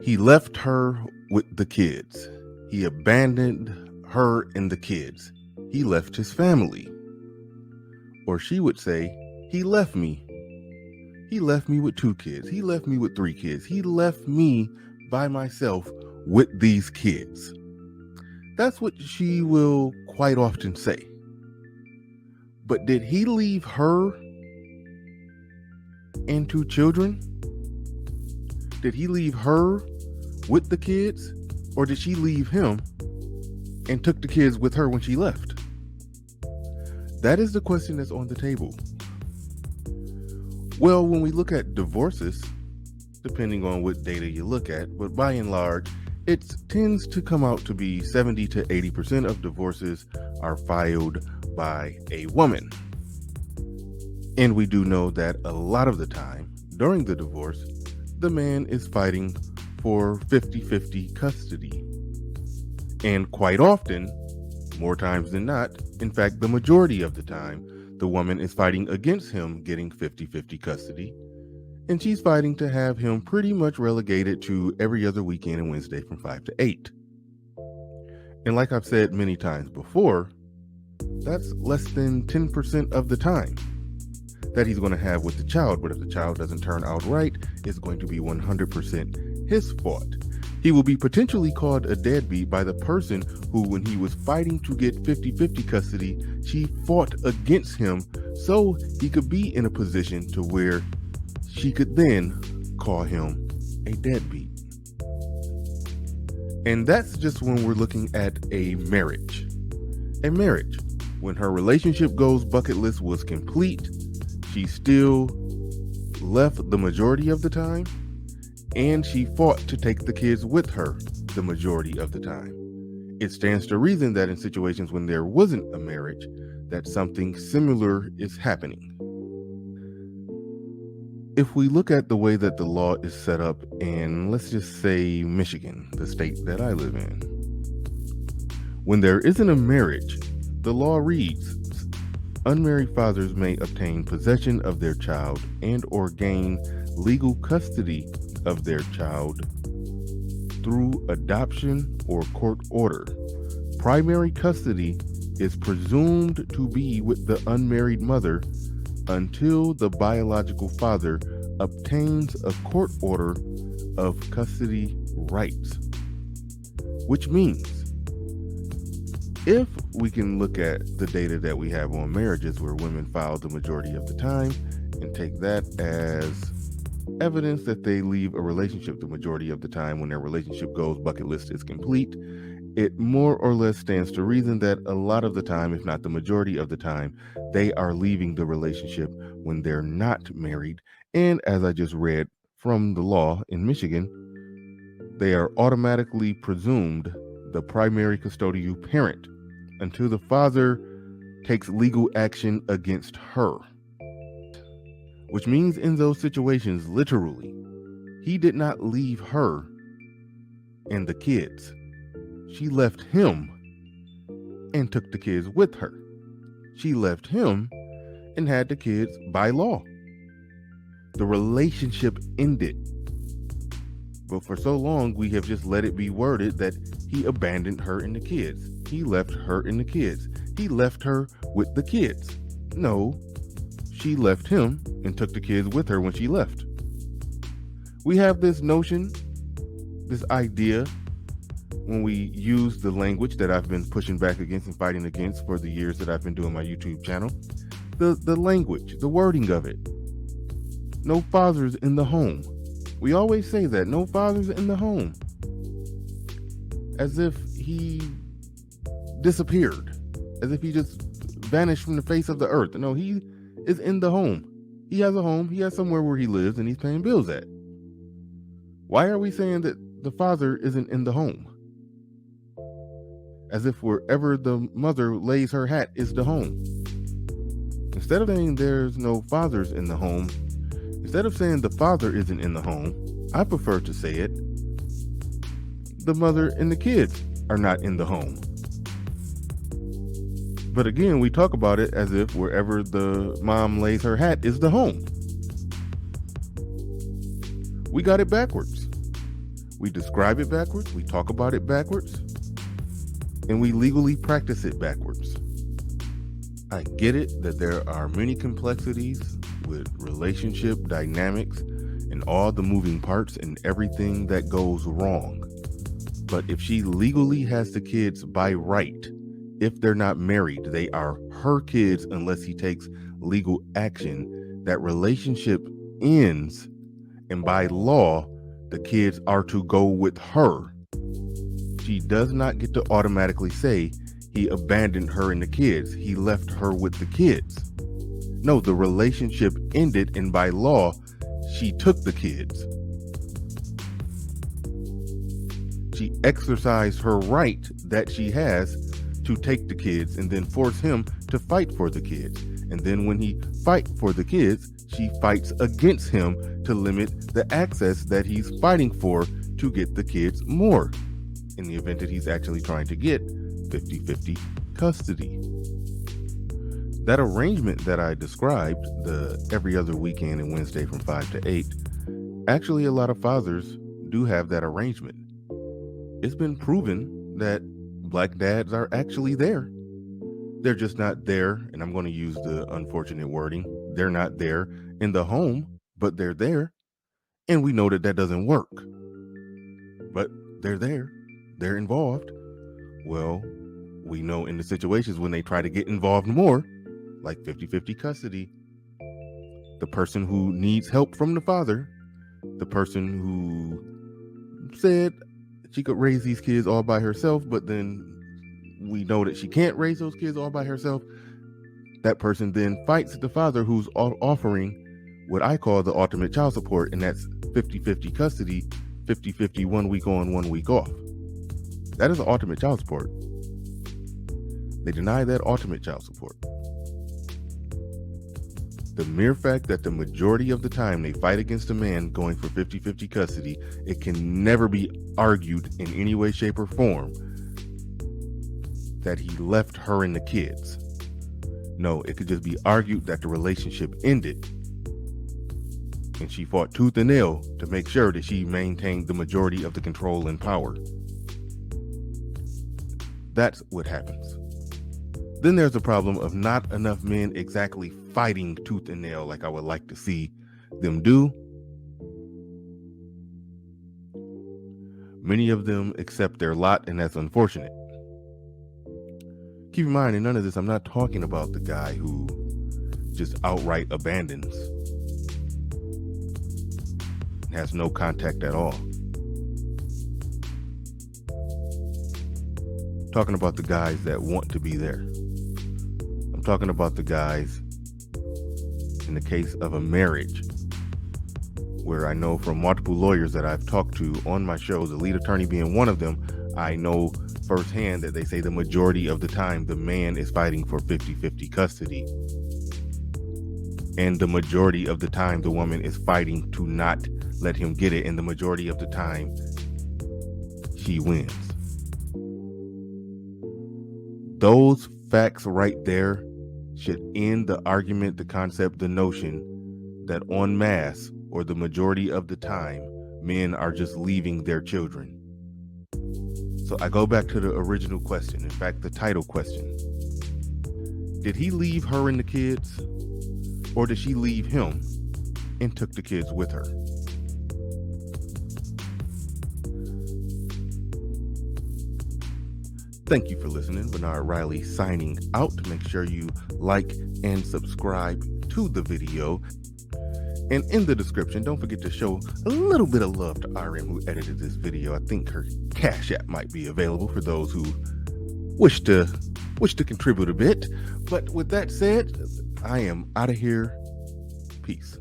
He left her with the kids. He abandoned her and the kids. He left his family. Or she would say, he left me. He left me with 2 kids. He left me with 3 kids. He left me by myself with these kids. That's what she will quite often say. But did he leave her and 2 children? Did he leave her with the kids? Or did she leave him and took the kids with her when she left? That is the question that's on the table. Well, when we look at divorces, depending on what data you look at, but by and large, it tends to come out to be 70 to 80% of divorces are filed by a woman. And we do know that a lot of the time during the divorce, the man is fighting for 50-50 custody. And quite often, more times than not, in fact, the majority of the time, the woman is fighting against him getting 50-50 custody, and she's fighting to have him pretty much relegated to every other weekend and Wednesday from 5 to 8. And like I've said many times before, that's less than 10% of the time that he's going to have with the child. But if the child doesn't turn out right, it's going to be 100% his fault. He will be potentially called a deadbeat by the person who, when he was fighting to get 50-50 custody, she fought against him so he could be in a position to where she could then call him a deadbeat. And that's just when we're looking at a marriage. A marriage, when her relationship goals bucket list was complete, she still left the majority of the time, and she fought to take the kids with her the majority of the time. It stands to reason that in situations when there wasn't a marriage, that something similar is happening. If we look at the way that the law is set up in, let's just say, Michigan, the state that I live in, when there isn't a marriage, the law reads, unmarried fathers may obtain possession of their child and or gain legal custody of their child through adoption or court order. Primary custody is presumed to be with the unmarried mother until the biological father obtains a court order of custody rights. Which means, if we can look at the data that we have on marriages where women file the majority of the time and take that as evidence that they leave a relationship the majority of the time when their relationship goals bucket list is complete, it more or less stands to reason that a lot of the time, if not the majority of the time, they are leaving the relationship when they're not married. And as I just read from the law in Michigan, they are automatically presumed the primary custodial parent until the father takes legal action against her. Which means in those situations, literally, he did not leave her and the kids. She left him and took the kids with her. She left him and had the kids by law. The relationship ended. But for so long, we have just let it be worded that he abandoned her and the kids. He left her and the kids. He left her with the kids. No, she left him and took the kids with her when she left. We have this notion, this idea, when we use the language that I've been pushing back against and fighting against for the years that I've been doing my YouTube channel. The language, the wording of it. No fathers in the home. We always say that, no fathers in the home. As if he disappeared. As if he just vanished from the face of the earth. No, he is in the home. He has a home. He has somewhere where he lives and he's paying bills at. Why are we saying that the father isn't in the home? As if wherever the mother lays her hat is the home. Instead of saying there's no fathers in the home, instead of saying the father isn't in the home, I prefer to say it, the mother and the kids are not in the home. But again, we talk about it as if wherever the mom lays her hat is the home. We got it backwards. We describe it backwards, we talk about it backwards, and we legally practice it backwards. I get it that there are many complexities with relationship dynamics and all the moving parts and everything that goes wrong. But if she legally has the kids by right, if they're not married, they are her kids unless he takes legal action. That relationship ends, and by law, the kids are to go with her. She does not get to automatically say he abandoned her and the kids. He left her with the kids. No, the relationship ended, and by law, she took the kids. She exercised her right that she has to take the kids and then force him to fight for the kids. And then when he fights for the kids, she fights against him to limit the access that he's fighting for to get the kids more, in the event that he's actually trying to get 50-50 custody. That arrangement that I described, the every other weekend and Wednesday from 5 to 8, actually a lot of fathers do have that arrangement. It's been proven that black dads are actually there. They're just not there, and I'm going to use the unfortunate wording, they're not there in the home, but they're there. And we know that that doesn't work. But they're there. They're involved. Well, we know in the situations when they try to get involved more, like 50-50 custody, the person who needs help from the father, the person who said she could raise these kids all by herself, but then we know that she can't raise those kids all by herself, that person then fights the father who's offering what I call the ultimate child support, and that's 50-50 custody, 50-50 1 week on, 1 week off. That is the ultimate child support. They deny that ultimate child support. The mere fact that the majority of the time they fight against a man going for 50-50 custody, it can never be argued in any way, shape, or form that he left her and the kids. No, it could just be argued that the relationship ended, and she fought tooth and nail to make sure that she maintained the majority of the control and power. That's what happens. Then there's the problem of not enough men exactly fighting tooth and nail like I would like to see them do. Many of them accept their lot, and that's unfortunate. Keep in mind, in none of this, I'm not talking about the guy who just outright abandons, has no contact at all. I'm talking about the guys that want to be there. I'm talking about the guys in the case of a marriage where I know from multiple lawyers that I've talked to on my show, the lead attorney being one of them, I know firsthand that they say the majority of the time the man is fighting for 50-50 custody. And the majority of the time the woman is fighting to not let him get it, and the majority of the time she wins. Those facts right there should end the argument, the concept, the notion that en masse, or the majority of the time, men are just leaving their children. So I go back to the original question, in fact, the title question. Did he leave her and the kids, or did she leave him and took the kids with her? Thank you for listening. Bernard Riley signing out. Make sure you like and subscribe to the video. And in the description, don't forget to show a little bit of love to RM who edited this video. I think her Cash App might be available for those who wish to contribute a bit. But with that said, I am out of here. Peace.